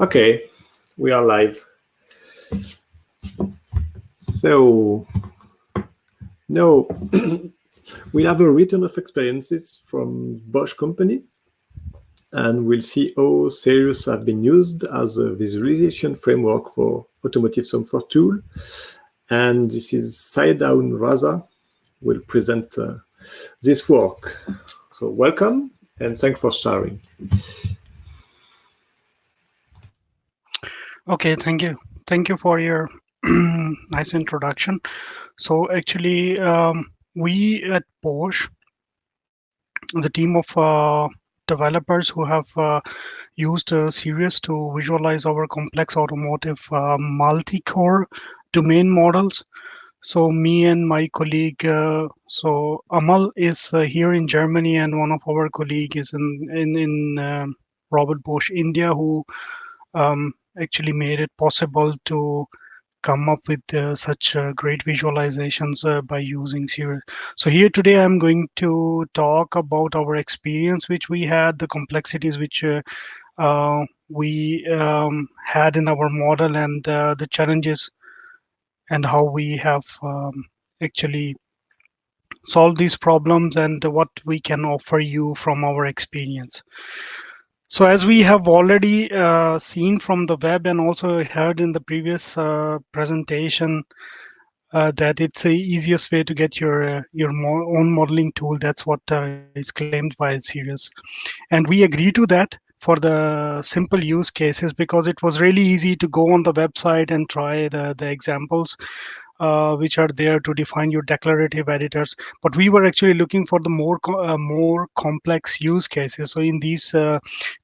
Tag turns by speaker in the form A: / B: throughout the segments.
A: Okay, we are live. So now we have a return of experiences from Bosch company, and we'll see how Sirius have been used as a visualization framework for automotive software tool. And this is AOUN RAZA will present this work. So welcome and thanks for sharing.
B: Okay, thank you. Thank you for your nice introduction. So actually, we at Bosch, the team of developers who have used Sirius to visualize our complex automotive multi-core domain models. So me and my colleague, so AMAL is here in Germany, and one of our colleague is in Robert Bosch, India, who actually made it possible to come up with such great visualizations by using Sirius. So here today I'm going to talk about our experience which we had, the complexities which we had in our model, and the challenges, and how we have actually solved these problems, and what we can offer you from our experience. So as we have already seen from the web and also heard in the previous presentation, that it's the easiest way to get your own modeling tool. That's what is claimed by Sirius, and we agree to that for the simple use cases, because it was really easy to go on the website and try the examples which are there to define your declarative editors. But we were actually looking for the more complex use cases. So in these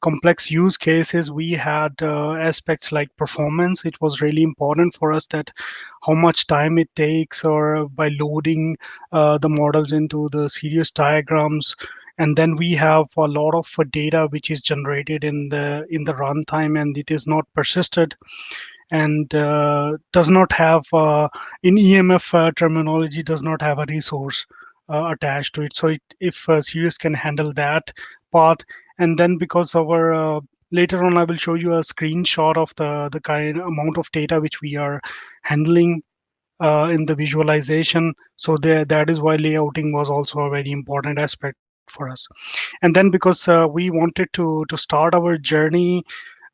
B: complex use cases, we had aspects like performance. It was really important for us that how much time it takes, or by loading the models into the Sirius diagrams. And then we have a lot of data which is generated in the runtime, and it is not persisted, and does not have in EMF terminology, does not have a resource attached to it. So if Sirius can handle that part, and then because our later on I will show you a screenshot of the kind amount of data which we are handling in the visualization. So that is why layouting was also a very important aspect for us. And then because we wanted to start our journey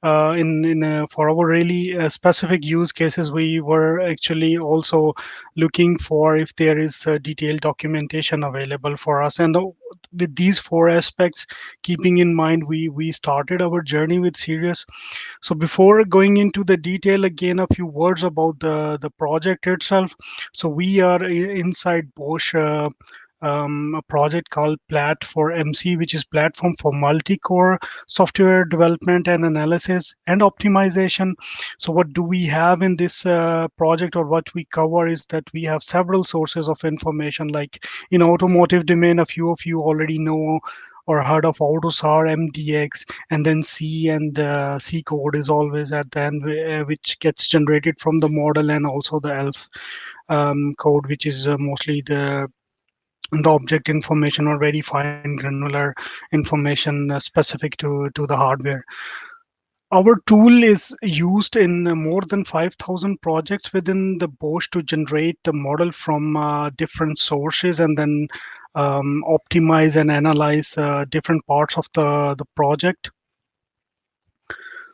B: for our really specific use cases, we were actually also looking for if there is detailed documentation available for us. And with these four aspects keeping in mind, we started our journey with Sirius. So before going into the detail, again a few words about the project itself. So we are inside Bosch, a project called Plat for MC, which is platform for multi-core software development and analysis and optimization. So what do we have in this project, or what we cover, is that we have several sources of information. Like in automotive domain, a few of you already know or heard of AutoSAR, MDX, and then C, and C code is always at the end, which gets generated from the model, and also the ELF code, which is mostly the object information, or very fine granular information specific to the hardware. Our tool is used in more than 5,000 projects within the Bosch to generate the model from different sources, and then optimize and analyze different parts of the project.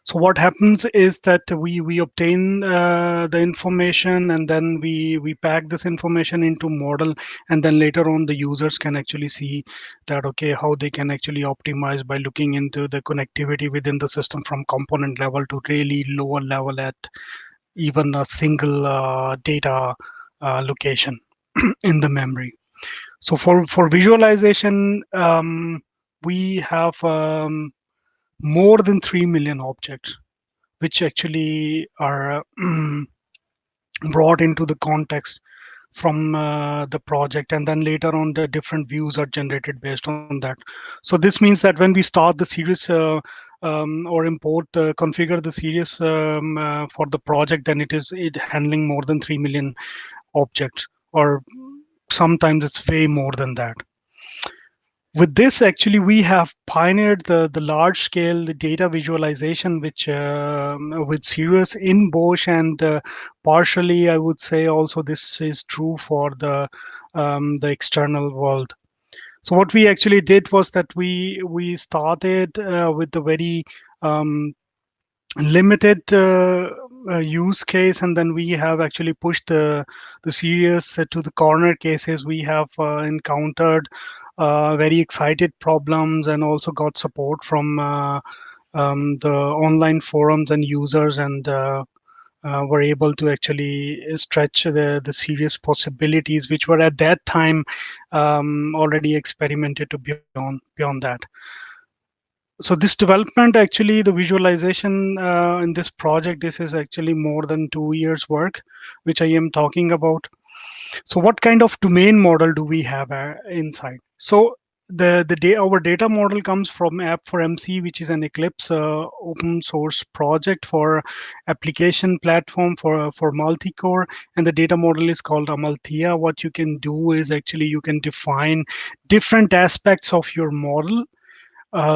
B: So what happens is that we obtain the information, and then we pack this information into model, and then later on the users can actually see that okay, how they can actually optimize by looking into the connectivity within the system from component level to really lower level at even a single data location in the memory. So for visualization, we have more than 3 million objects which actually are brought into the context from the project, and then later on the different views are generated based on that. So this means that when we start the Sirius or import configure the Sirius for the project, then it handling more than 3 million objects, or sometimes it's way more than that. with this, actually, we have pioneered the large scale data visualization, which with Sirius in Bosch, and partially, I would say also this is true for the external world. So what we actually did was that we started with the very limited use case, and then we have actually pushed the Sirius to the corner cases. We have encountered very excited problems, and also got support from the online forums and users, and were able to actually stretch the Sirius possibilities, which were at that time already experimented to beyond that. So this development, actually, the visualization in this project, this is actually more than 2 years work, which I am talking about. So what kind of domain model do we have inside? So our data model comes from App4MC, which is an Eclipse open source project for application platform for Multicore, and the data model is called Amalthea. What you can do is actually you can define different aspects of your model.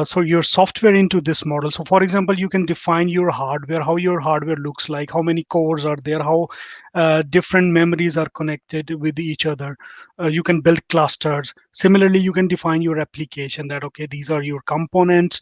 B: So your software into this model. So for example, you can define your hardware, how your hardware looks like, how many cores are there, how different memories are connected with each other. You can build clusters. Similarly, you can define your application, that okay, these are your components,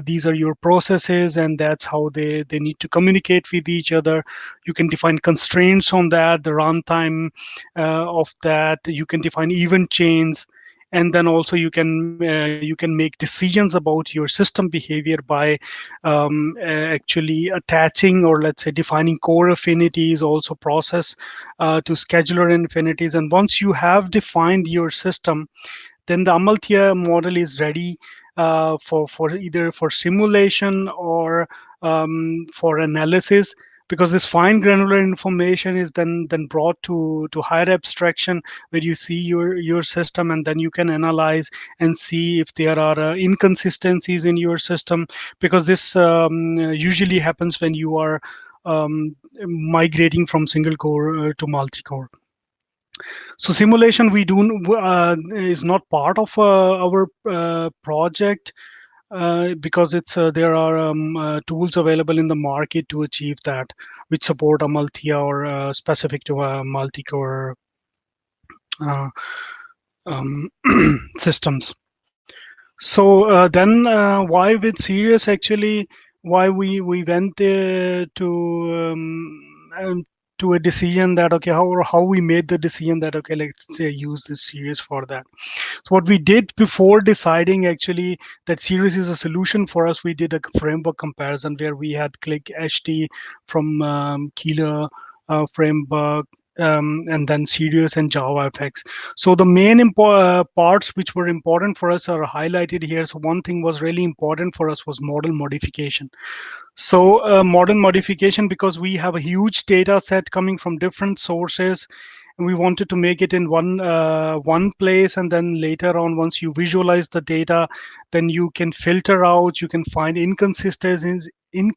B: these are your processes, and that's how they need to communicate with each other. You can define constraints on that, the runtime of that. You can define event chains, and then also you can make decisions about your system behavior by actually attaching, or let's say defining core affinities, also process to scheduler affinities. And once you have defined your system, then the Amalthea model is ready for either for simulation or for analysis, because this fine granular information is then brought to higher abstraction, where you see your system, and then you can analyze and see if there are inconsistencies in your system, because this usually happens when you are migrating from single core to multi-core. So simulation we do is not part of our project, because it's there are tools available in the market to achieve that, which support Amalthea or specific to multi-core uh, systems. So then why with Sirius, actually, why we went to a decision that okay, how we made the decision that okay, let's say use this Sirius for that. So what we did before deciding actually that Sirius is a solution for us, we did a framework comparison where we had Click HT from Keeler framework, and then Sirius and JavaFX. So the main parts which were important for us are highlighted here. So one thing was really important for us was model modification. So model modification, because we have a huge data set coming from different sources, and we wanted to make it in one place, and then later on, once you visualize the data, then you can filter out, you can find inconsistencies in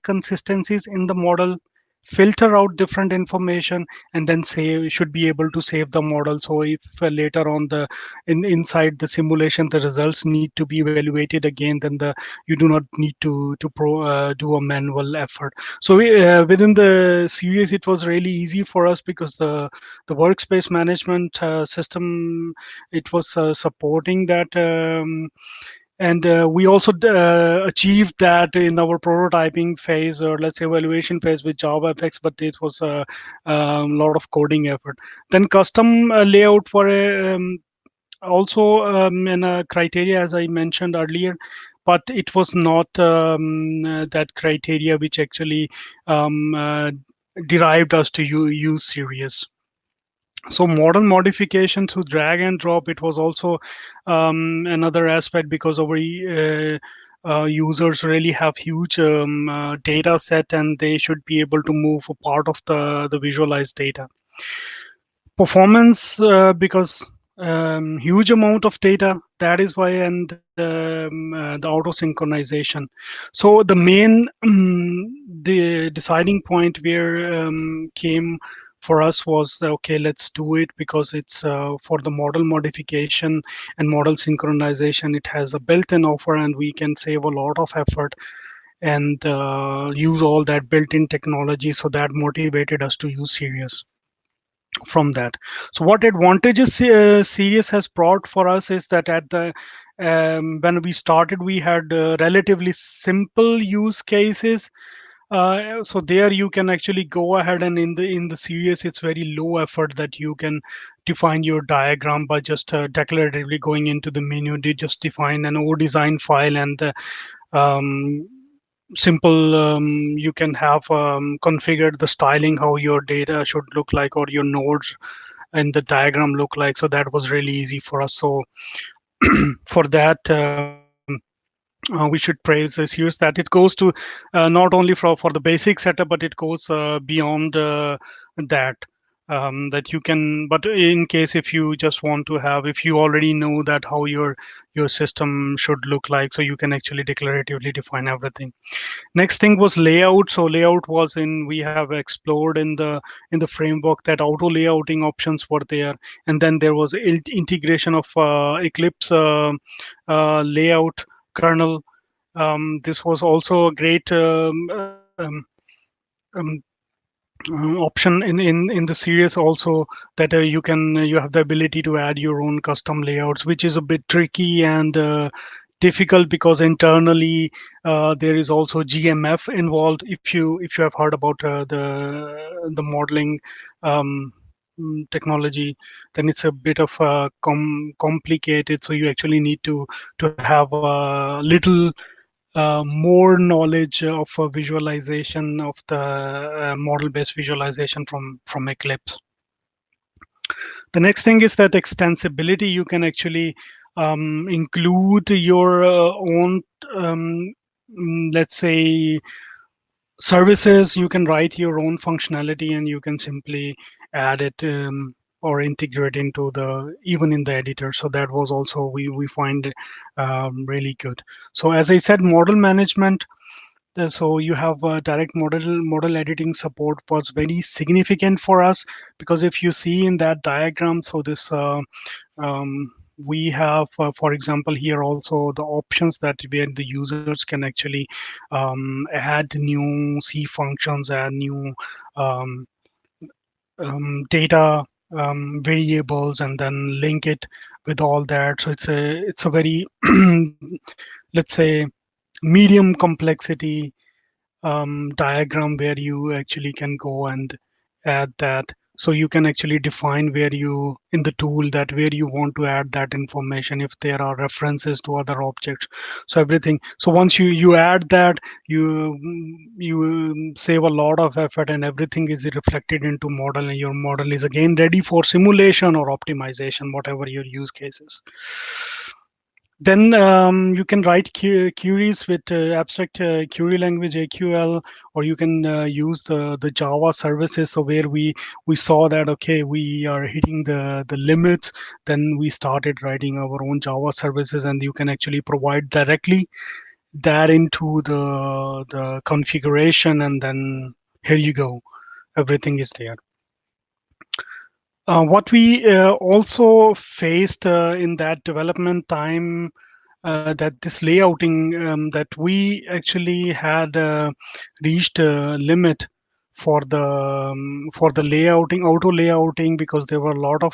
B: the model, filter out different information, and then say should be able to save the model. So if later on inside the simulation the results need to be evaluated again, then you do not need to do a manual effort. So within the series, it was really easy for us, because the workspace management system, it was supporting that. And we also achieved that in our prototyping phase, or let's say evaluation phase, with JavaFX, but it was a lot of coding effort. Then custom layout for a also in a criteria, as I mentioned earlier, but it was not that criteria which actually derived us to use Sirius. So model modification through drag and drop, it was also another aspect, because our users really have huge data set, and they should be able to move a part of the visualized data. Performance, because huge amount of data, that is why, and the auto synchronization. So the main the deciding point where came for us was, okay, let's do it because it's for the model modification and model synchronization. It has a built-in offer, and we can save a lot of effort and use all that built-in technology. So that motivated us to use Sirius from that. So what advantages Sirius has brought for us is that at the when we started, we had relatively simple use cases. So there you can actually go ahead, and in the Sirius, it's very low effort that you can define your diagram by just declaratively going into the menu. They just define an O design file, and um, simple you can have configured the styling, how your data should look like, or your nodes and the diagram look like. So that was really easy for us. So for that, we should praise Sirius that it goes to not only for the basic setup, but it goes beyond that. That you can, but in case if you just want to have, if you already know that how your system should look like, so you can actually declaratively define everything. Next thing was layout. So layout was in, we have explored in the framework that auto layouting options were there, and then there was integration of Eclipse layout kernel. This was also a great um, option in the Sirius also, that you have the ability to add your own custom layouts, which is a bit tricky and difficult because internally there is also GMF involved. If you have heard about the modeling technology, then it's a bit of complicated. So you actually need to have a little more knowledge of visualization of the model-based visualization from Eclipse. The next thing is that extensibility. You can actually include your own, let's say, services. You can write your own functionality, and you can simply add it or integrate into the, even in the editor. So that was also, we find really good. So as I said, model management. So you have direct model editing support was very significant for us, because if you see in that diagram, so this we have, for example, here also the options that where the users can actually add new C functions, add new um, data variables, and then link it with all that. So it's a very let's say medium complexity diagram where you actually can go and add that. So you can actually define where you, in the tool, that where you want to add that information, if there are references to other objects. So everything. So once you add that, you save a lot of effort, and everything is reflected into model, and your model is again ready for simulation or optimization, whatever your use cases. Then you can write queries with abstract query language AQL, or you can use the Java services. So where we saw that, okay, we are hitting the limits, then we started writing our own Java services, and you can actually provide directly that into the configuration, and then here you go, everything is there. What we also faced in that development time, that this layouting, that we actually had reached a limit for the layouting, auto layouting, because there were a lot of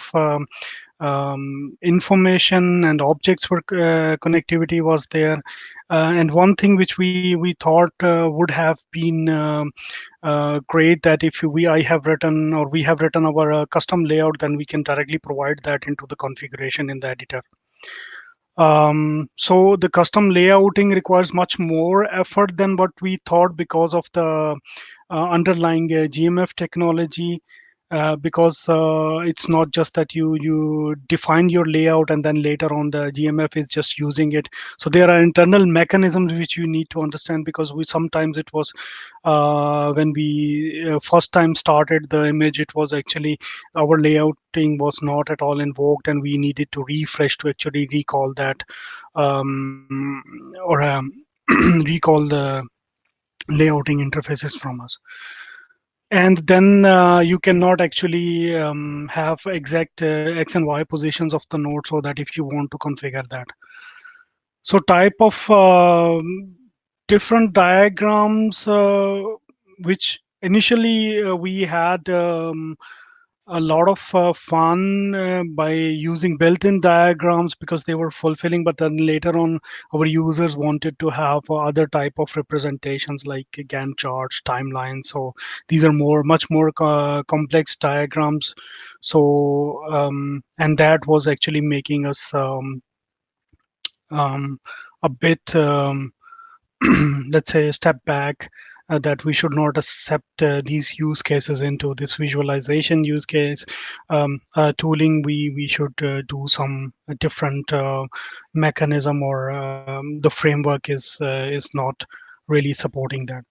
B: information and objects were connectivity was there, and one thing which we thought would have been great, that if I have written, or we have written our custom layout, then we can directly provide that into the configuration in the editor. So the custom layouting requires much more effort than what we thought, because of the underlying GMF technology. Because it's not just that you define your layout and then later on the GMF is just using it. So there are internal mechanisms which you need to understand, because we sometimes it was when we first time started the image, it was actually our layouting was not at all invoked, and we needed to refresh to actually recall that or recall the layouting interfaces from us. And then you cannot actually have exact X and Y positions of the node, so that if you want to configure that. So type of different diagrams, which initially we had a lot of fun by using built-in diagrams because they were fulfilling, but then later on our users wanted to have other type of representations like Gantt charts, timelines. So these are much more complex diagrams. So and that was actually making us a bit let's say a step back, that we should not accept these use cases into this visualization use case tooling. We should do some different mechanism, or the framework is not really supporting that.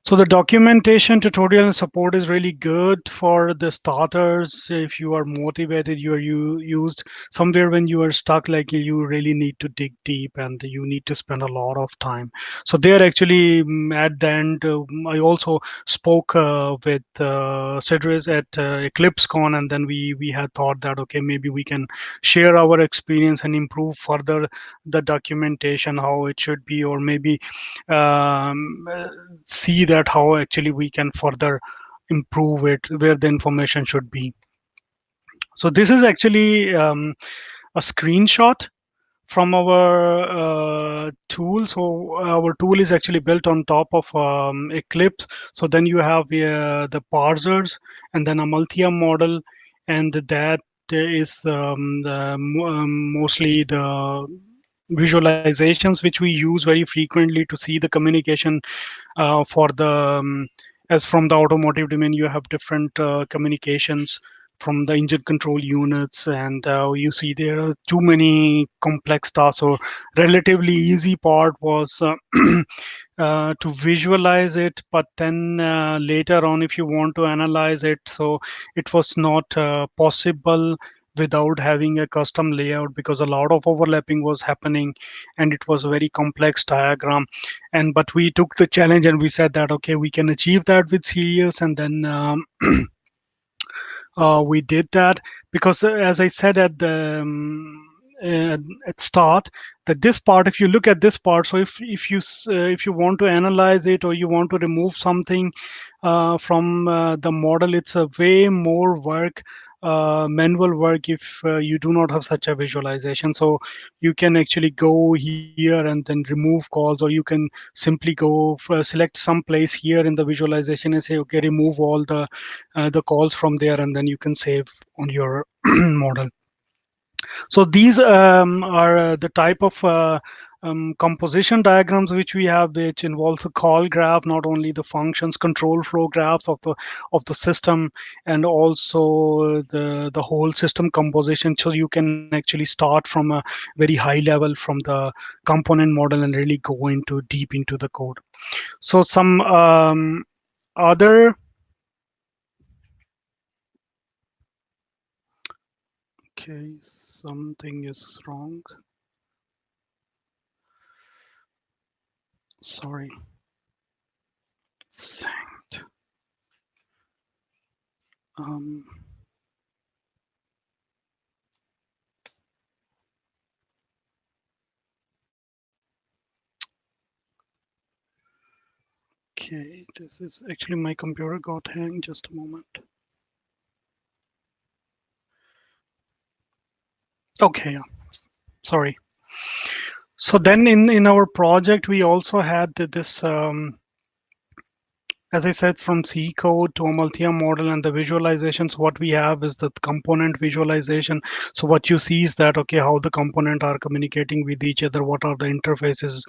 B: So the documentation, tutorial, and support is really good for the starters. If you are motivated, you used somewhere when you are stuck, like you really need to dig deep and you need to spend a lot of time. So there actually at the end, I also spoke with Sirius at EclipseCon, and then we had thought that okay, maybe we can share our experience and improve further the documentation, how it should be, or maybe um, see that how actually we can further improve it, where the information should be. So this is actually a screenshot from our tool. So our tool is actually built on top of Eclipse. So then you have the parsers and then a Multicore model, and that is mostly the visualizations which we use very frequently to see the communication for the as from the automotive domain. You have different communications from the engine control units, and you see there are too many complex tasks. So relatively easy part was to visualize it, but then later on if you want to analyze it, so it was not possible without having a custom layout, because a lot of overlapping was happening and it was a very complex diagram. And but we took the challenge and we said that okay, we can achieve that with Sirius, and then we did that because as I said at the at start, that this part, if you look at this part, so if you want to analyze it or you want to remove something from the model, it's a way more work, manual work, if you do not have such a visualization. So you can actually go here and then remove calls, or you can simply go select some place here in the visualization and say okay, remove all the calls from there, and then you can save on your model. So these are the type of composition diagrams which we have, which involves a call graph, not only the functions, control flow graphs of the system, and also the whole system composition. So you can actually start from a very high level from the component model and really go into deep into the code. So some other okay, something is wrong. Sorry. Sanct. Um, okay, this is actually my computer got hanged. Just a moment. Okay, yeah. Sorry. So then in our project, we also had this as I said, from C code to a multi-arm model and the visualizations, what we have is the component visualization. So what you see is that, okay, how the component are communicating with each other, what are the interfaces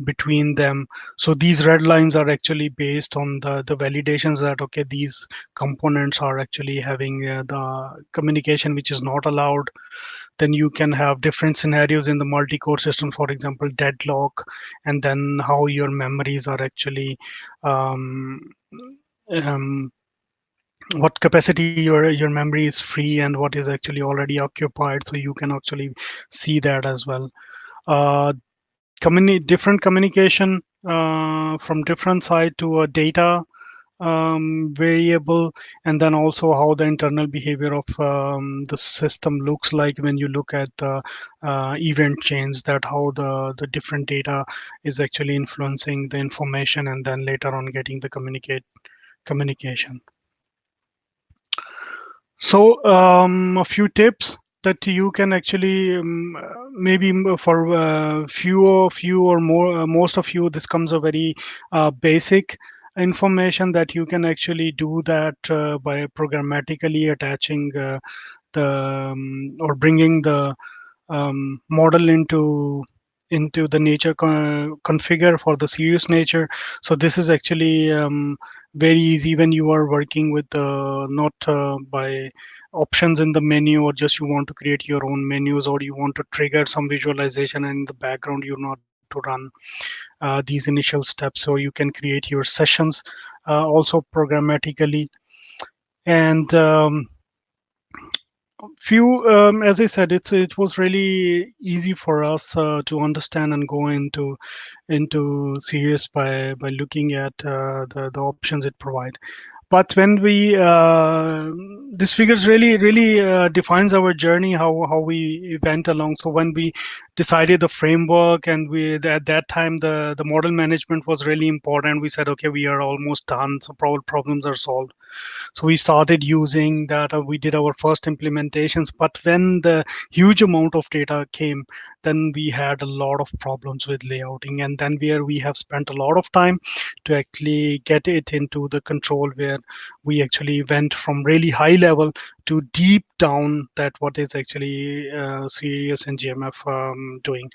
B: between them. So these red lines are actually based on the validations that, okay, these components are actually having the communication which is not allowed. Then you can have different scenarios in the multi-core system, for example, deadlock, and then how your memories are actually um, um, what capacity your memory is free and what is actually already occupied. So you can actually see that as well. Different communication from different side to data variable, and then also how the internal behavior of the system looks like when you look at the event chains, that how the different data is actually influencing the information, and then later on getting the communication. So a few tips that you can actually maybe for few or more most of you, this comes a very basic information that you can actually do that by programmatically attaching the or bringing the model into the nature configure for the Sirius nature. So this is actually very easy when you are working with not by options in the menu, or just you want to create your own menus, or you want to trigger some visualization, and in the background you not to run these initial steps, so you can create your sessions also programmatically. And few as I said, it was really easy for us to understand and go into Sirius by looking at the options it provide. But when we this figures really defines our journey, how we went along. So when we decided the framework, and we at that time the model management was really important, we said, okay, we are almost done, so problems are solved. So we started using that. We did our first implementations, but when the huge amount of data came, then we had a lot of problems with layouting, and then where we have spent a lot of time to actually get it into the control, where we actually went from really high level to deep down, that what is actually Sirius and GMF doing.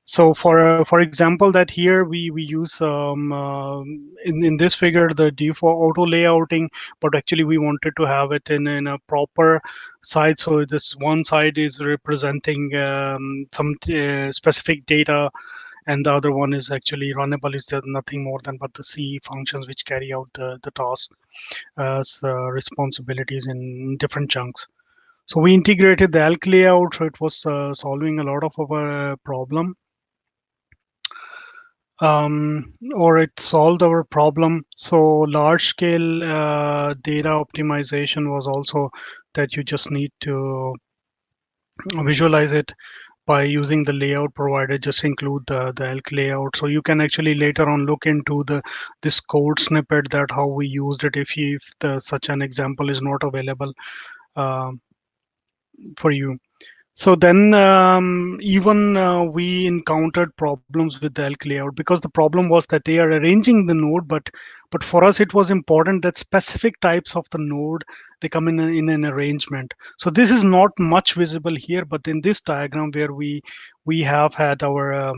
B: So for example, that here we use in this figure the default auto layouting, but actually we wanted to have it in a proper side. So this one side is representing some specific data, and the other one is actually runnable, is nothing more than but the C functions which carry out the task as responsibilities in different chunks. So we integrated the ALK layout, so it was solving a lot of our problem. Or it solved our problem. So large scale data optimization was also that you just need to visualize it by using the layout provided. Just include the ELK layout, so you can actually later on look into this code snippet, that how we used it if such an example is not available um, for you. So then even we encountered problems with the ELK layout, because the problem was that they are arranging the node, but for us it was important that specific types of the node, they come in an arrangement. So this is not much visible here, but in this diagram where we have had our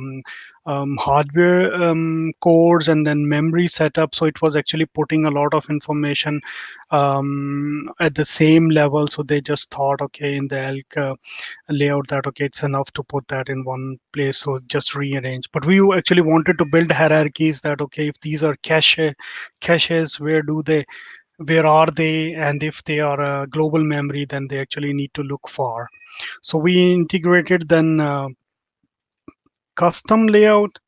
B: hardware cores and then memory setup, so it was actually putting a lot of information at the same level. So they just thought, okay, in the ELK layout, that okay, it's enough to put that in one place, so just rearrange. But we actually wanted to build hierarchies, that okay, if these are caches, where are they, and if they are a global memory, then they actually need to look far. So we integrated then custom layout,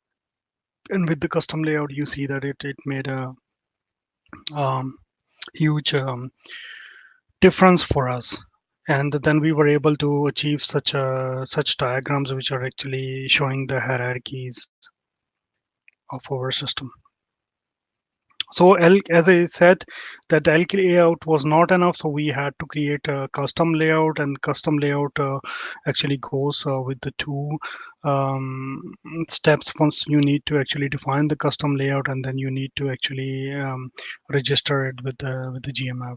B: and with the custom layout you see that it made a um, huge difference for us. And then we were able to achieve such diagrams which are actually showing the hierarchies of our system. So as I said, that ELK layout was not enough, so we had to create a custom layout, and custom layout actually goes with the two steps. Once you need to actually define the custom layout, and then you need to actually register it with the GMF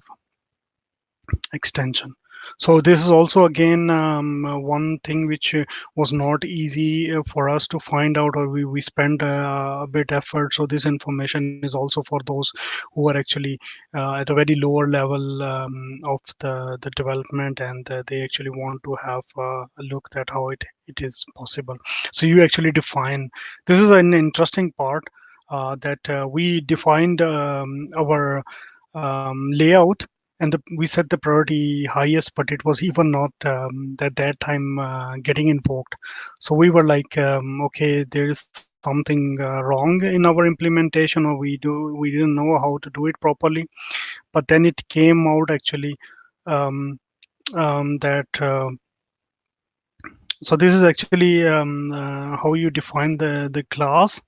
B: extension. So this is also again one thing which was not easy for us to find out, or we spent a bit effort. So this information is also for those who are actually at a very lower level of the development, and they actually want to have a look at how it is possible. So you actually define, this is an interesting part that we defined our layout, and we set the priority highest, but it was even not at that time getting invoked. So we were like, okay, there is something wrong in our implementation, or we didn't know how to do it properly. But then it came out actually that so this is actually how you define the class,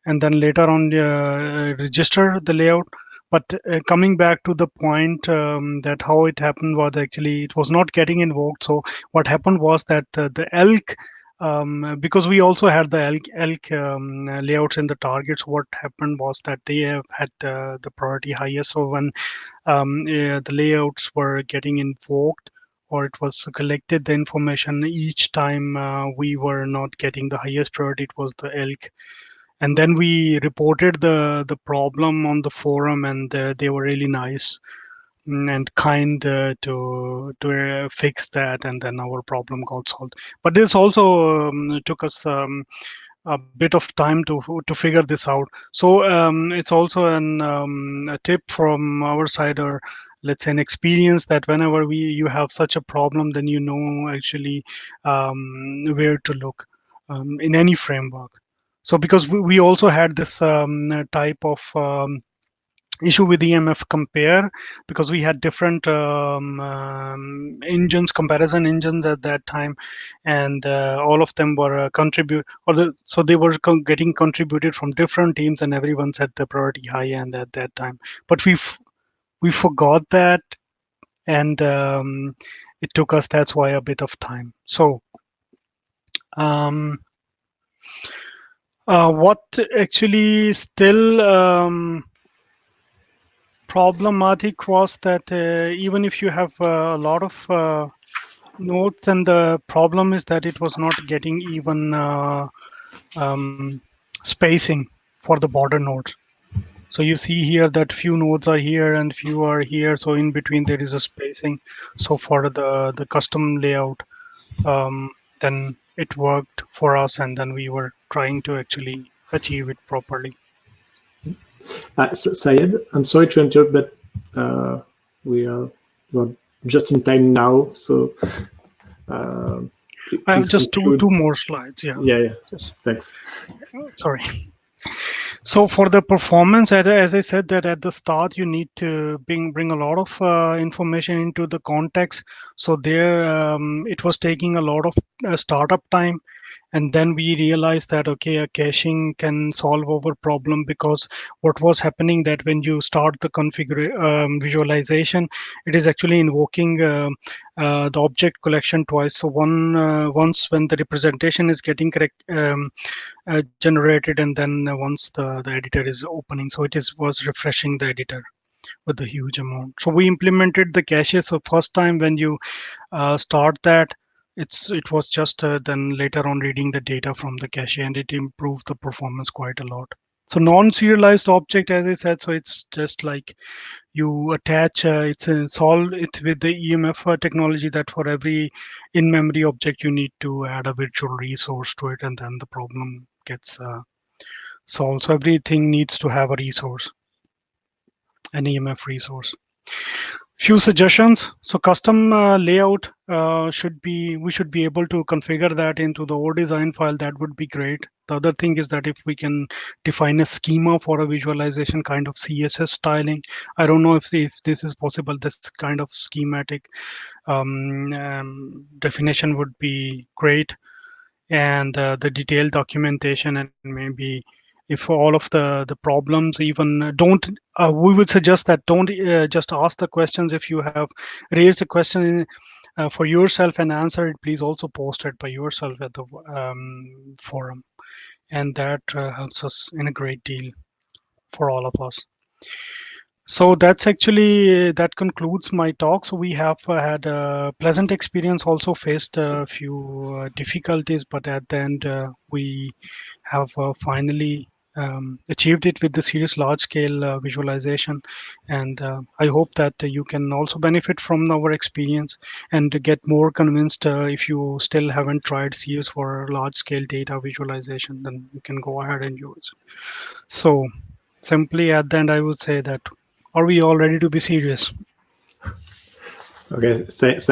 B: and then later on register the layout. But coming back to the point that how it happened was actually it was not getting invoked. So what happened was that the elk, because we also had the elk layouts in the targets, what happened was that they have had the priority highest. So when the layouts were getting invoked, or it was collected the information, each time we were not getting the highest priority, it was the elk. And then we reported the problem on the forum, and they were really nice and kind to fix that, and then our problem got solved. But this also took us a bit of time to figure this out. So it's also a tip from our side, or let's say an experience, that whenever you have such a problem, then you know actually where to look in any framework. So because we also had this type of issue with EMF compare, because we had different engines, comparison engines at that time, and all of them were so they were getting contributed from different teams, and everyone set the priority high end at that time. But we forgot that, and it took us, that's why, a bit of time. So what actually still problematic was that even if you have a lot of nodes, and the problem is that it was not getting even spacing for the border nodes. So you see here that few nodes are here and few are here, so in between there is a spacing. So for the custom layout, then it worked for us, and then we were trying to actually achieve it properly.
A: Syed, I'm sorry to interrupt, but we're just in time now, so
B: I have just two more slides.
A: Yeah. Yes. Thanks.
B: Sorry. So for the performance, as I said, that at the start you need to bring a lot of information into the context. So there it was taking a lot of startup time. And then we realized that, okay, a caching can solve our problem, because what was happening that when you start the visualization, it is actually invoking the object collection twice. So once when the representation is getting correct generated, and then once the editor is opening, so was refreshing the editor with a huge amount. So we implemented the cache. So first time when you start that, it was just then later on reading the data from the cache, and it improved the performance quite a lot. So non-serialized object, as I said, so it's just like you attach solve it with the EMF technology, that for every in-memory object you need to add a virtual resource to it, and then the problem gets solved. So everything needs to have a resource, an EMF resource. Few suggestions. So custom layout we should be able to configure that into the O design file. That would be great. The other thing is that if we can define a schema for a visualization, kind of CSS styling. I don't know if this is possible. This kind of schematic definition would be great, and the detailed documentation, and maybe if all of the problems even don't we would suggest that don't just ask the questions. If you have raised a question for yourself and answer it, please also post it by yourself at the forum, and that helps us in a great deal for all of us. So that's actually that concludes my talk. So we have had a pleasant experience, also faced a few difficulties, but at the end we have finally achieved it with the Sirius large scale visualization. And I hope that you can also benefit from our experience and get more convinced. If you still haven't tried Sirius for large scale data visualization, then you can go ahead and use. So simply at the end, I would say that, are we all ready to be serious?
A: Okay, thanks.